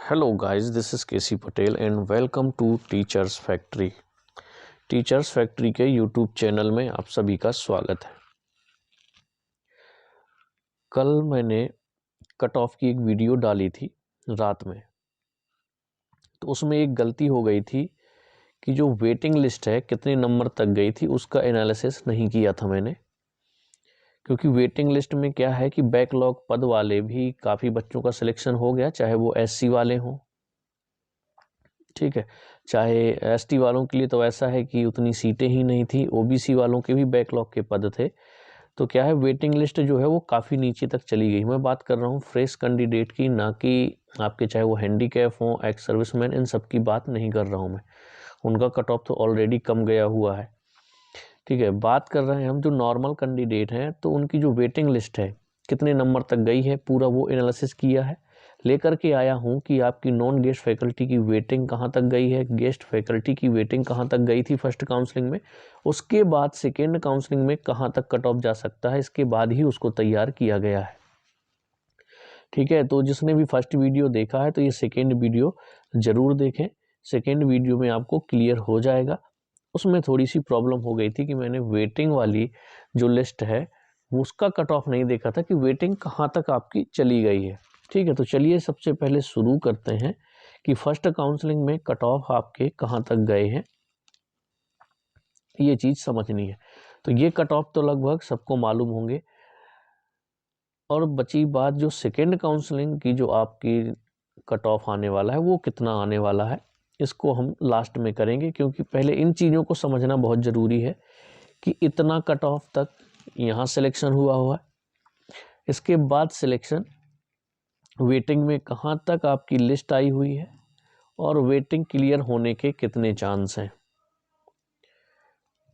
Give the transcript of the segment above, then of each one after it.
Hello guys, this is KC Patel and welcome to teachers factory. Teachers factory के YouTube channel में आप सभी का स्वागत है। कल मैंने कट ऑफ की एक वीडियो डाली थी रात में, तो उसमें एक गलती हो गई थी कि जो वेटिंग लिस्ट है कितने नंबर तक गई थी उसका एनालिसिस नहीं किया था मैंने। क्योंकि वेटिंग लिस्ट में क्या है कि बैकलॉग पद वाले भी काफ़ी बच्चों का सिलेक्शन हो गया, चाहे वो एससी वाले हों, ठीक है, चाहे एसटी वालों के लिए तो ऐसा है कि उतनी सीटें ही नहीं थी, ओबीसी वालों के भी बैकलॉग के पद थे। तो क्या है, वेटिंग लिस्ट जो है वो काफ़ी नीचे तक चली गई। मैं बात कर रहा हूँ फ्रेश कैंडिडेट की, ना कि आपके चाहे वो हैंडीकैप हों, एक्स सर्विसमैन, इन सब की बात नहीं कर रहा हूँ मैं। उनका कट ऑफ तो ऑलरेडी कम गया हुआ है, ठीक है। बात कर रहे हैं हम जो नॉर्मल कैंडिडेट हैं, तो उनकी जो वेटिंग लिस्ट है कितने नंबर तक गई है पूरा वो एनालिसिस किया है। लेकर के आया हूँ कि आपकी नॉन गेस्ट फैकल्टी की वेटिंग कहाँ तक गई है, गेस्ट फैकल्टी की वेटिंग कहाँ तक गई थी फर्स्ट काउंसलिंग में, उसके बाद सेकेंड काउंसलिंग में कहाँ तक कट ऑफ जा सकता है, इसके बाद ही उसको तैयार किया गया है, ठीक है। तो जिसने भी फर्स्ट वीडियो देखा है तो ये सेकेंड वीडियो ज़रूर देखें। सेकेंड वीडियो में आपको क्लियर हो जाएगा। उसमें थोड़ी सी प्रॉब्लम हो गई थी कि मैंने वेटिंग वाली जो लिस्ट है वो उसका कट ऑफ नहीं देखा था कि वेटिंग कहाँ तक आपकी चली गई है, ठीक है। तो चलिए सबसे पहले शुरू करते हैं कि फर्स्ट काउंसलिंग में कट ऑफ आपके कहाँ तक गए हैं, ये चीज़ समझनी है। तो ये कट ऑफ तो लगभग सबको मालूम होंगे, और बची बात जो सेकेंड काउंसलिंग की जो आपकी कट ऑफ आने वाला है वो कितना आने वाला है, इसको हम लास्ट में करेंगे। क्योंकि पहले इन चीज़ों को समझना बहुत ज़रूरी है कि इतना कट ऑफ तक यहाँ सिलेक्शन हुआ है, इसके बाद सिलेक्शन वेटिंग में कहाँ तक आपकी लिस्ट आई हुई है, और वेटिंग क्लियर होने के कितने चांस हैं,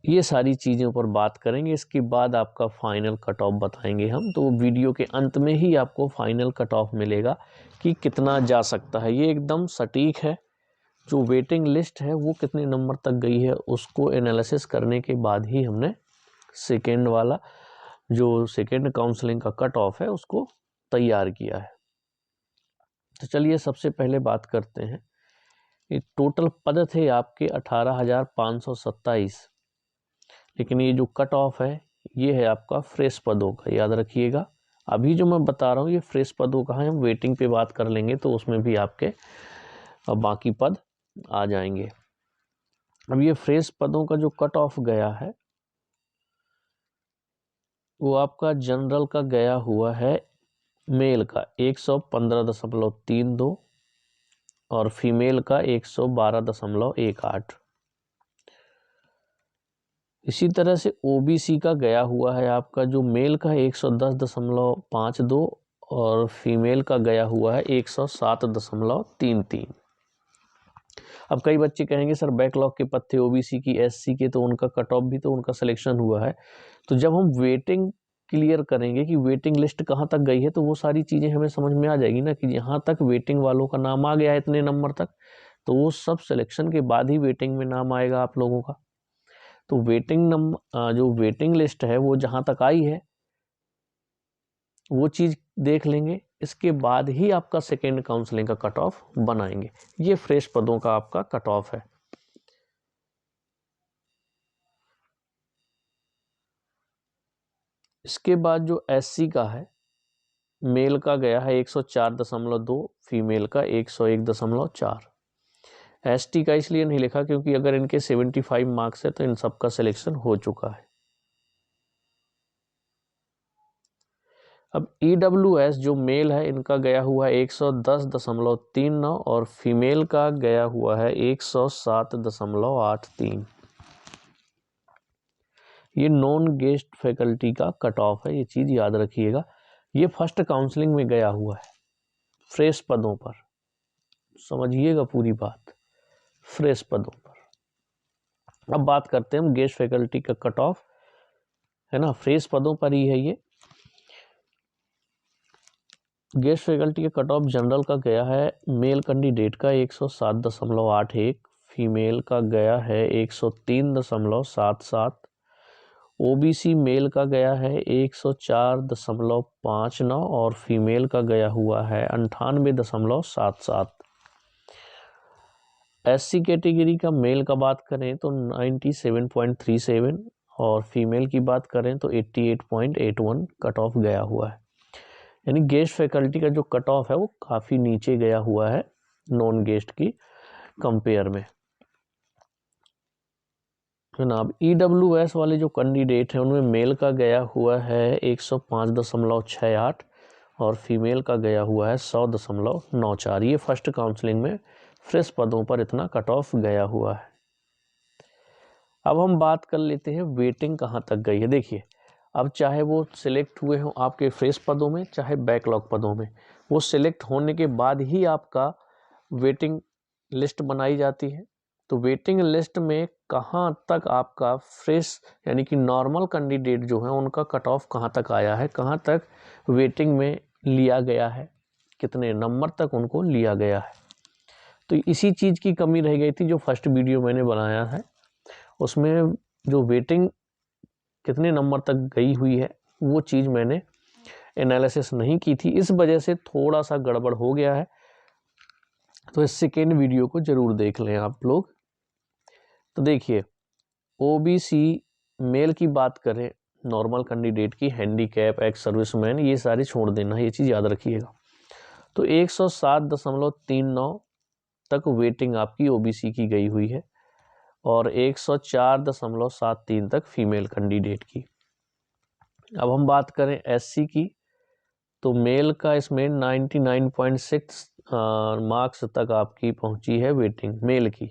ये सारी चीज़ों पर बात करेंगे। इसके बाद आपका फाइनल कट ऑफ बताएंगे हम। तो वीडियो के अंत में ही आपको फाइनल कट ऑफ मिलेगा कि कितना जा सकता है, ये एकदम सटीक है। जो वेटिंग लिस्ट है वो कितने नंबर तक गई है उसको एनालिसिस करने के बाद ही हमने सेकेंड वाला जो सेकेंड काउंसलिंग का कट ऑफ है उसको तैयार किया है। तो चलिए सबसे पहले बात करते हैं। ये टोटल पद थे आपके 18,527, लेकिन ये जो कट ऑफ है ये है आपका फ्रेश पदों का, याद रखिएगा। अभी जो मैं बता रहा हूँ ये फ्रेश पदों का है, हम वेटिंग पे बात कर लेंगे तो उसमें भी आपके बाकी पद आ जाएंगे। अब ये फ्रेश पदों का जो कट ऑफ गया है वो आपका जनरल का गया हुआ है मेल का 115.32 और फीमेल का 112.18। इसी तरह से ओबीसी का गया हुआ है आपका जो मेल का 110.52 और फीमेल का गया हुआ है 107.33। अब कई बच्चे कहेंगे सर बैकलॉग के पद थे ओबीसी की, एससी के, तो उनका कट ऑफ भी तो उनका सिलेक्शन हुआ है। तो जब हम वेटिंग क्लियर करेंगे कि वेटिंग लिस्ट कहाँ तक गई है तो वो सारी चीज़ें हमें समझ में आ जाएगी ना, कि यहाँ तक वेटिंग वालों का नाम आ गया है इतने नंबर तक, तो वो सब सिलेक्शन के बाद ही वेटिंग में नाम आएगा आप लोगों का। तो वेटिंग जो वेटिंग लिस्ट है वो जहाँ तक आई है वो चीज़ देख लेंगे, इसके बाद ही आपका सेकेंड काउंसलिंग का कट ऑफ बनाएंगे। ये फ्रेश पदों का आपका कट ऑफ है। इसके बाद जो एससी का है, मेल का गया है 104.2, फीमेल का 101.4। एसटी का इसलिए नहीं लिखा क्योंकि अगर इनके 75 मार्क्स है तो इन सब का सिलेक्शन हो चुका है। अब EWS जो मेल है इनका गया हुआ है 110.39 और फीमेल का गया हुआ है 107.83। ये नॉन गेस्ट फैकल्टी का कट ऑफ है, ये चीज़ याद रखिएगा। ये फर्स्ट काउंसलिंग में गया हुआ है फ्रेश पदों पर, समझिएगा पूरी बात, फ्रेश पदों पर। अब बात करते हैं हम गेस्ट फैकल्टी का कट ऑफ, है ना, फ्रेश पदों पर ही है ये। गेस्ट फैकल्टी का कट ऑफ जनरल का गया है मेल कैंडिडेट का 107.81, फीमेल का गया है 103.77, ओबीसी मेल का गया है 104.59 और फीमेल का गया हुआ है 98.77। एससी कैटेगरी का मेल का बात करें तो 97.37 और फीमेल की बात करें तो 88.81 कट ऑफ गया हुआ है। यानी गेस्ट फैकल्टी का जो कट ऑफ है वो काफ़ी नीचे गया हुआ है नॉन गेस्ट की कंपेयर में। जनाब EWS वाले जो कैंडिडेट हैं उनमें मेल का गया हुआ है 105.68 और फीमेल का गया हुआ है 100.94। ये फर्स्ट काउंसलिंग में फ्रेश पदों पर इतना कट ऑफ गया हुआ है। अब हम बात कर लेते हैं वेटिंग कहाँ तक गई है। देखिए अब चाहे वो सिलेक्ट हुए हों आपके फ्रेश पदों में चाहे बैकलॉग पदों में, वो सिलेक्ट होने के बाद ही आपका वेटिंग लिस्ट बनाई जाती है। तो वेटिंग लिस्ट में कहाँ तक आपका फ्रेश यानी कि नॉर्मल कैंडिडेट जो है उनका कट ऑफ कहाँ तक आया है, कहाँ तक वेटिंग में लिया गया है, कितने नंबर तक उनको लिया गया है। तो इसी चीज़ की कमी रह गई थी जो फर्स्ट वीडियो मैंने बनाया है, उसमें जो वेटिंग कितने नंबर तक गई हुई है वो चीज़ मैंने एनालिसिस नहीं की थी, इस वजह से थोड़ा सा गड़बड़ हो गया है। तो इस सेकेंड वीडियो को ज़रूर देख लें आप लोग। तो देखिए ओबीसी मेल की बात करें, नॉर्मल कैंडिडेट की, हैंडीकैप, एक्स सर्विसमैन, ये सारे छोड़ देना, ये चीज़ याद रखिएगा। तो 107.39 तक वेटिंग आपकी ओबीसी की गई हुई है और 104.73 तक फीमेल कैंडिडेट की। अब हम बात करें एससी की, तो मेल का इसमें 99.6 मार्क्स तक आपकी पहुंची है वेटिंग मेल की,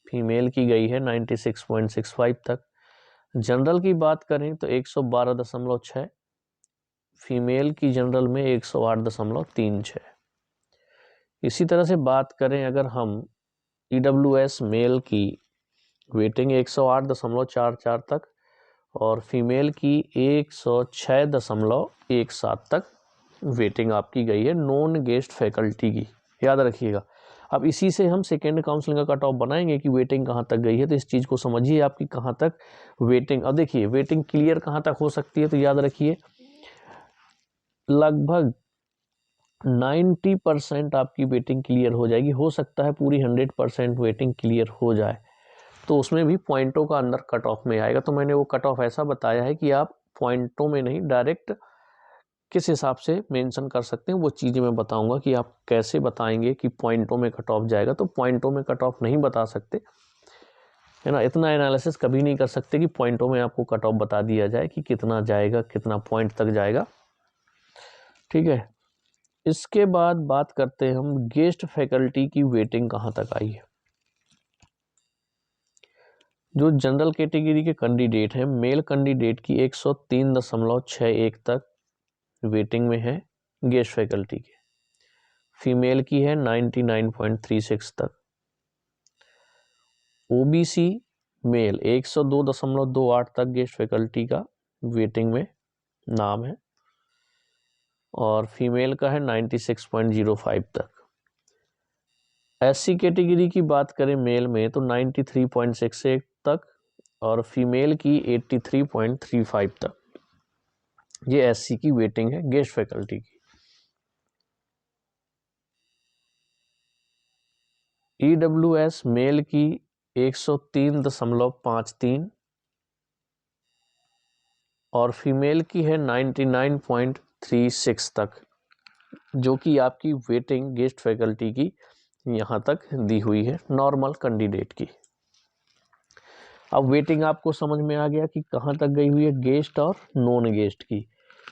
फीमेल की गई है 96.65 तक। जनरल की बात करें तो 112.6, फीमेल की जनरल में 108.36। इसी तरह से बात करें अगर हम EWS मेल की वेटिंग 108.44 तक और फीमेल की 106.17 तक वेटिंग आपकी गई है नॉन गेस्ट फैकल्टी की, याद रखिएगा। अब इसी से हम सेकेंड काउंसलिंग का कट ऑफ बनाएंगे कि वेटिंग कहाँ तक गई है। तो इस चीज़ को समझिए आपकी कहाँ तक वेटिंग। अब देखिए वेटिंग क्लियर कहाँ तक हो सकती है, तो याद रखिए लगभग 90% आपकी वेटिंग क्लियर हो जाएगी। हो सकता है पूरी 100% वेटिंग क्लियर हो जाए, तो उसमें भी पॉइंटों का अंदर कट ऑफ में आएगा। तो मैंने वो कट ऑफ ऐसा बताया है कि आप पॉइंटों में नहीं, डायरेक्ट किस हिसाब से मेंशन कर सकते हैं वो चीज़ें मैं बताऊंगा कि आप कैसे बताएंगे कि पॉइंटों में कट ऑफ जाएगा। तो पॉइंटों में कट ऑफ नहीं बता सकते, है ना, इतना एनालिसिस कभी नहीं कर सकते कि पॉइंटों में आपको कट ऑफ बता दिया जाए कि कितना जाएगा, कितना पॉइंट तक जाएगा। ठीक है, इसके बाद बात करते हैं हम गेस्ट फैकल्टी की वेटिंग कहाँ तक आई है। जो जनरल कैटेगरी के कैंडिडेट हैं, मेल कैंडिडेट की 103.61 तक वेटिंग में है गेस्ट फैकल्टी के, फीमेल की है 99.36 तक। ओबीसी मेल 102.28 तक गेस्ट फैकल्टी का वेटिंग में नाम है और फीमेल का है 96.05 तक। एससी कैटेगरी की बात करें मेल में तो 93.68 तक और फीमेल की 83.35 तक। ये एससी की वेटिंग है गेस्ट फैकल्टी की। EWS मेल की 103.53 और फीमेल की है 99.36 तक, जो कि आपकी वेटिंग गेस्ट फैकल्टी की यहाँ तक दी हुई है नॉर्मल कैंडिडेट की। अब वेटिंग आपको समझ में आ गया कि कहाँ तक गई हुई है गेस्ट और नॉन गेस्ट की।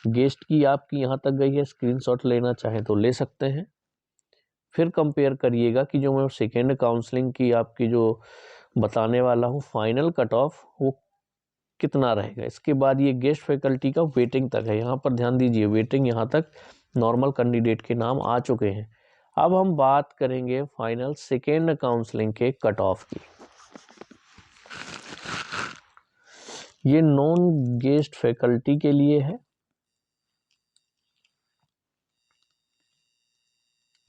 गेस्ट की आपकी यहाँ तक गई है, स्क्रीनशॉट लेना चाहें तो ले सकते हैं। फिर कंपेयर करिएगा कि जो मैं सेकेंड काउंसलिंग की आपकी जो बताने वाला हूँ फाइनल कट ऑफ वो कितना रहेगा। इसके बाद ये गेस्ट फैकल्टी का वेटिंग तक है, यहाँ पर ध्यान दीजिए वेटिंग यहाँ तक नॉर्मल कैंडिडेट के नाम आ चुके हैं। अब हम बात करेंगे फाइनल सेकेंड काउंसलिंग के कट ऑफ की। ये नॉन गेस्ट फैकल्टी के लिए है,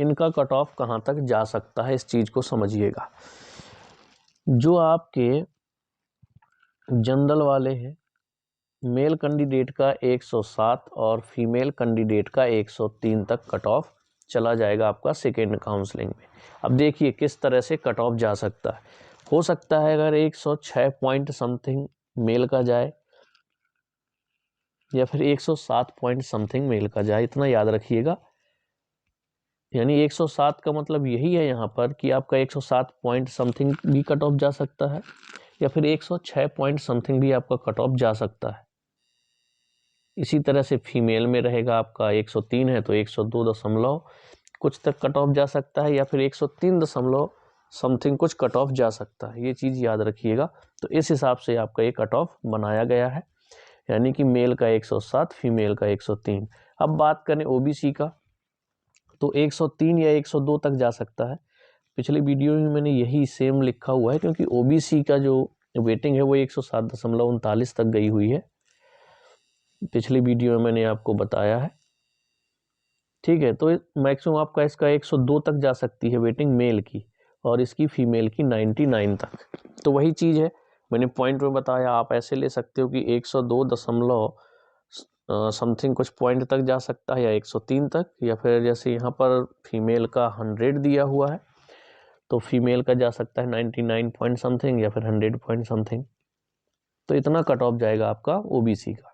इनका कट ऑफ कहाँ तक जा सकता है इस चीज को समझिएगा। जो आपके जनरल वाले हैं, मेल कैंडिडेट का 107 और फीमेल कैंडिडेट का 103 तक कट ऑफ चला जाएगा आपका सेकेंड काउंसलिंग में। अब देखिए किस तरह से कट ऑफ जा सकता है। हो सकता है अगर 106 पॉइंट समथिंग मेल का जाए या फिर 107 पॉइंट समथिंग मेल का जाए, इतना याद रखिएगा। यानी 107 का मतलब यही है यहाँ पर कि आपका 107 पॉइंट समथिंग भी कट ऑफ जा सकता है या फिर 106 पॉइंट समथिंग भी आपका कट ऑफ जा सकता है। इसी तरह से फीमेल में रहेगा आपका 103 है तो 102 दशमलव कुछ तक कट ऑफ जा सकता है या फिर 103 दशमलव समथिंग कुछ कट ऑफ जा सकता है। ये चीज़ याद रखिएगा। तो इस हिसाब से आपका ये कट ऑफ बनाया गया है, यानी कि मेल का 107, फीमेल का 103। अब बात करें ओबीसी का, तो 103 या 102 तक जा सकता है। पिछले वीडियो में मैंने यही सेम लिखा हुआ है, क्योंकि ओबीसी का जो वेटिंग है वो 107.39 तक गई हुई है। पिछले वीडियो में मैंने आपको बताया है, ठीक है। तो मैक्सिमम आपका इसका 102 तक जा सकती है वेटिंग मेल की, और इसकी फीमेल की 99 तक। तो वही चीज़ है, मैंने पॉइंट में बताया। आप ऐसे ले सकते हो कि 102 दशमलव समथिंग कुछ पॉइंट तक जा सकता है या 103 तक, या फिर जैसे यहाँ पर फीमेल का 100 दिया हुआ है तो फीमेल का जा सकता है 99 पॉइंट समथिंग या फिर 100 पॉइंट समथिंग। तो इतना कट ऑफ जाएगा आपका ओबीसी का।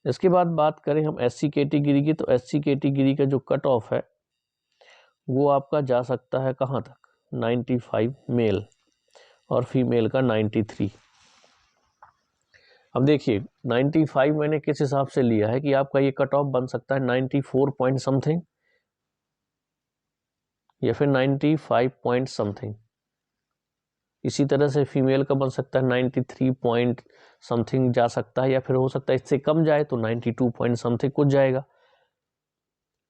इसके बाद बात करें हम एससी कैटेगरी की, तो एससी कैटेगरी का जो कट ऑफ है वो आपका जा सकता है कहाँ तक, 95 मेल और फीमेल का 93। अब देखिए 95 मैंने किस हिसाब से लिया है कि आपका ये कट ऑफ बन सकता है 94 पॉइंट समथिंग या फिर 95 पॉइंट समथिंग। इसी तरह से फीमेल का बन सकता है 93 पॉइंट समथिंग जा सकता है, या फिर हो सकता है इससे कम जाए तो 92 पॉइंट समथिंग कुछ जाएगा।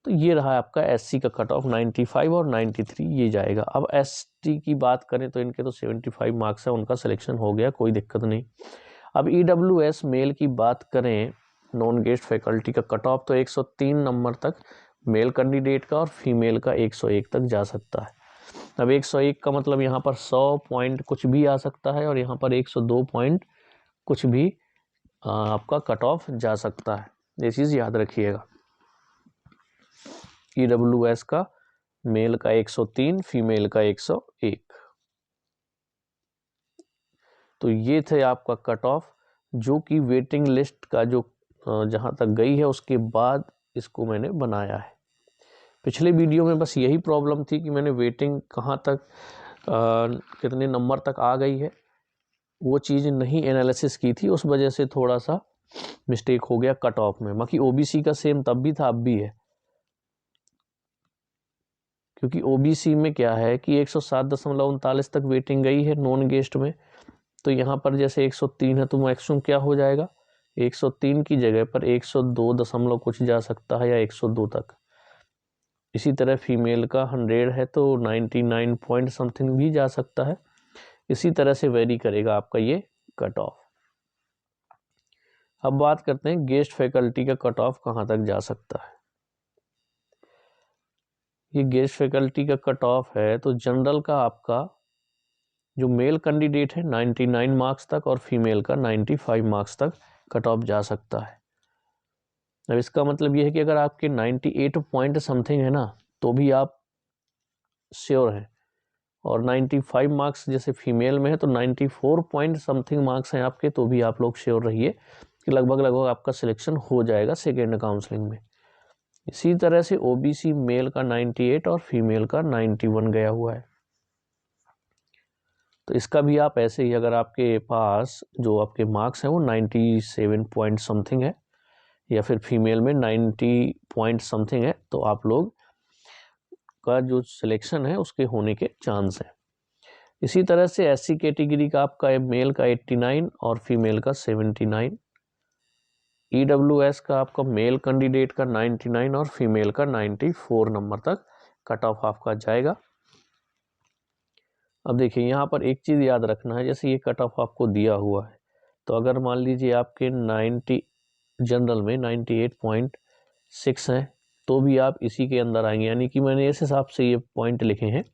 तो ये रहा आपका एससी का कट ऑफ, 95 और 93 ये जाएगा। अब एसटी की बात करें तो इनके तो 75 मार्क्स है, उनका सिलेक्शन हो गया, कोई दिक्कत नहीं। अब ईडब्ल्यूएस मेल की बात करें, नॉन गेस्ट फैकल्टी का कट ऑफ तो 103 नंबर तक मेल कैंडिडेट का और फीमेल का 101 तक जा सकता है। अब 101 का मतलब यहाँ पर 100 पॉइंट कुछ भी आ सकता है और यहाँ पर 102 पॉइंट कुछ भी आपका कट ऑफ जा सकता है। ये चीज़ याद रखिएगा। ईडब्ल्यूएस का मेल का 103, फीमेल का 101। तो ये थे आपका कट ऑफ, जो कि वेटिंग लिस्ट का जो जहाँ तक गई है उसके बाद इसको मैंने बनाया है। पिछले वीडियो में बस यही प्रॉब्लम थी कि मैंने वेटिंग कहाँ तक कितने नंबर तक आ गई है वो चीज़ नहीं एनालिसिस की थी, उस वजह से थोड़ा सा मिस्टेक हो गया कट ऑफ में। बाकी ओबीसी का सेम तब भी था, अब भी है, क्योंकि ओबीसी में क्या है कि 107.39 तक वेटिंग गई है नॉन गेस्ट में। तो यहाँ पर जैसे 103 है तो मैक्सिमम क्या हो जाएगा, 103 की जगह पर 102 दशमलव कुछ जा सकता है या 102 तक। इसी तरह फीमेल का 100 है तो 99 पॉइंट समथिंग भी जा सकता है। इसी तरह से वेरी करेगा आपका ये कट ऑफ। अब बात करते हैं गेस्ट फैकल्टी का कट ऑफ कहाँ तक जा सकता है। ये गेस्ट फैकल्टी का कट ऑफ है तो जनरल का आपका जो मेल कैंडिडेट है 99 मार्क्स तक और फीमेल का 95 मार्क्स तक कट ऑफ जा सकता है। अब इसका मतलब ये है कि अगर आपके 98 पॉइंट समथिंग है ना तो भी आप श्योर हैं, और 95 मार्क्स जैसे फीमेल में है तो 94 पॉइंट समथिंग मार्क्स हैं आपके, तो भी आप लोग श्योर रहिए कि लगभग आपका सिलेक्शन हो जाएगा सेकेंड काउंसलिंग में। इसी तरह से ओबीसी मेल का 98 और फीमेल का 91 गया हुआ है। तो इसका भी आप ऐसे ही, अगर आपके पास जो आपके मार्क्स हैं वो 97 पॉइंट समथिंग है या फिर फीमेल में 90 पॉइंट समथिंग है, तो आप लोग का जो सिलेक्शन है उसके होने के चांस हैं। इसी तरह से एससी कैटेगरी का आपका मेल का 89 और फीमेल का 79। ईडब्ल्यूएस का आपका मेल कैंडिडेट का 99 और फीमेल का 94 नंबर तक कट ऑफ आपका जाएगा। अब देखिए यहाँ पर एक चीज़ याद रखना है, जैसे ये कट ऑफ आपको दिया हुआ है तो अगर मान लीजिए आपके 90 जनरल में 98.6 हैं तो भी आप इसी के अंदर आएंगे। यानी कि मैंने इस हिसाब से ये पॉइंट लिखे हैं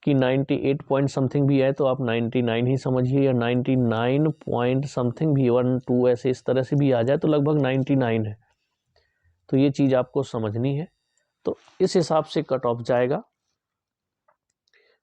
कि 98 पॉइंट समथिंग भी है तो आप 99 ही समझिए, या 99 पॉइंट समथिंग भी 1 2 ऐसे इस तरह से भी आ जाए तो लगभग 99 है। तो ये चीज़ आपको समझनी है। तो इस हिसाब से कट ऑफ जाएगा।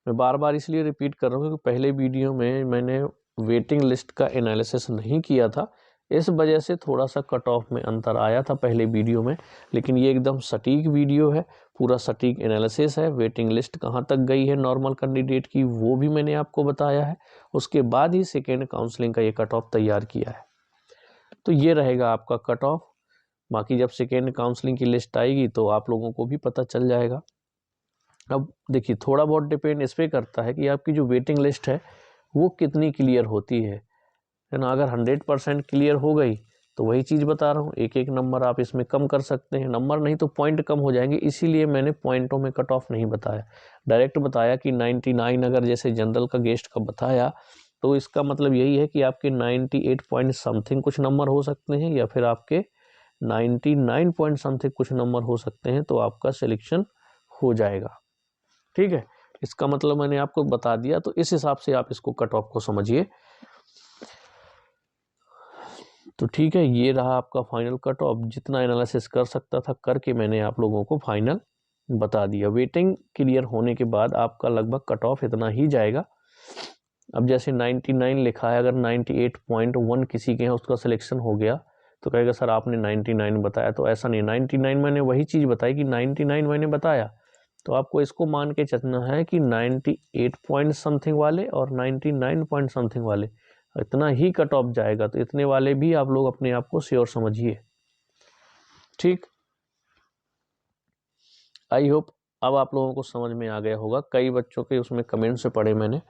मैं बार बार इसलिए रिपीट कर रहा हूँ क्योंकि पहले वीडियो में मैंने वेटिंग लिस्ट का एनालिसिस नहीं किया था, इस वजह से थोड़ा सा कट ऑफ में अंतर आया था पहले वीडियो में। लेकिन ये एकदम सटीक वीडियो है, पूरा सटीक एनालिसिस है। वेटिंग लिस्ट कहाँ तक गई है नॉर्मल कैंडिडेट की वो भी मैंने आपको बताया है। उसके बाद ही सेकेंड काउंसलिंग का ये कट ऑफ तैयार किया है। तो ये रहेगा आपका कट ऑफ। बाकी जब सेकेंड काउंसलिंग की लिस्ट आएगी तो आप लोगों को भी पता चल जाएगा। अब देखिए, थोड़ा बहुत डिपेंड इस पर करता है कि आपकी जो वेटिंग लिस्ट है वो कितनी क्लियर होती है ना। अगर 100% क्लियर हो गई तो वही चीज़ बता रहा हूँ, एक एक नंबर आप इसमें कम कर सकते हैं। नंबर नहीं तो पॉइंट कम हो जाएंगे, इसीलिए मैंने पॉइंटों में कट ऑफ नहीं बताया, डायरेक्ट बताया कि 99 अगर जैसे जनरल का गेस्ट का बताया तो इसका मतलब यही है कि आपके 98 पॉइंट समथिंग कुछ नंबर हो सकते हैं या फिर आपके 99 पॉइंट समथिंग कुछ नंबर हो सकते हैं, तो आपका सिलेक्शन हो जाएगा। ठीक है, इसका मतलब मैंने आपको बता दिया। तो इस हिसाब से आप इसको कट ऑफ को समझिए। तो ठीक है, ये रहा आपका फाइनल कट ऑफ। जितना एनालिसिस कर सकता था करके मैंने आप लोगों को फाइनल बता दिया। वेटिंग क्लियर होने के बाद आपका लगभग कट ऑफ इतना ही जाएगा। अब जैसे 99 लिखा है, अगर 98.1 किसी के यहाँ उसका सिलेक्शन हो गया तो कहेगा सर आपने 99 बताया। तो ऐसा नहीं, 99 मैंने वही चीज़ बताई कि 99 मैंने बताया। तो आपको इसको मान के चलना है कि 98 पॉइंट समथिंग वाले और 99 पॉइंट समथिंग वाले इतना ही कट ऑफ जाएगा। तो इतने वाले भी आप लोग अपने आप को श्योर समझिए। ठीक, आई होप अब आप लोगों को समझ में आ गया होगा। कई बच्चों के उसमें कमेंट से पढ़े मैंने,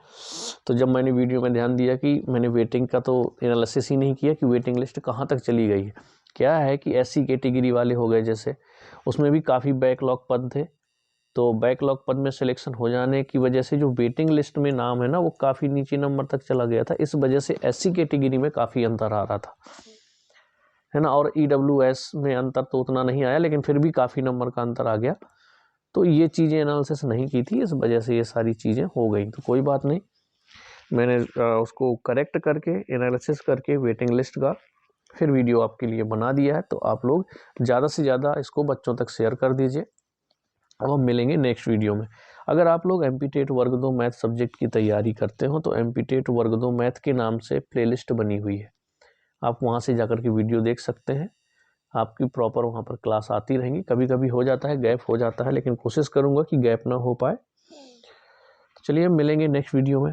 तो जब मैंने वीडियो में ध्यान दिया कि मैंने वेटिंग का तो एनालिसिस ही नहीं किया कि वेटिंग लिस्ट कहाँ तक चली गई है। क्या है कि एससी कैटेगरी वाले हो गए जैसे, उसमें भी काफ़ी बैकलॉग पद थे। तो बैकलॉग पद में सिलेक्शन हो जाने की वजह से जो वेटिंग लिस्ट में नाम है ना वो काफ़ी नीचे नंबर तक चला गया था। इस वजह से एससी कैटेगरी में काफ़ी अंतर आ रहा था, है ना। और ईडब्ल्यूएस में अंतर तो उतना नहीं आया, लेकिन फिर भी काफ़ी नंबर का अंतर आ गया। तो ये चीज़ें एनालिसिस नहीं की थी, इस वजह से ये सारी चीज़ें हो गई। तो कोई बात नहीं, मैंने उसको करेक्ट करके एनालिसिस करके वेटिंग लिस्ट का फिर वीडियो आपके लिए बना दिया है। तो आप लोग ज़्यादा से ज़्यादा इसको बच्चों तक शेयर कर दीजिए। अब हम मिलेंगे नेक्स्ट वीडियो में। अगर आप लोग एमपीटेट वर्ग 2 मैथ सब्जेक्ट की तैयारी करते हो तो एमपीटेट वर्ग 2 मैथ के नाम से प्लेलिस्ट बनी हुई है, आप वहाँ से जाकर के वीडियो देख सकते हैं। आपकी प्रॉपर वहाँ पर क्लास आती रहेंगी। कभी कभी हो जाता है, गैप हो जाता है, लेकिन कोशिश करूँगा कि गैप ना हो पाए। चलिए मिलेंगे नेक्स्ट वीडियो में।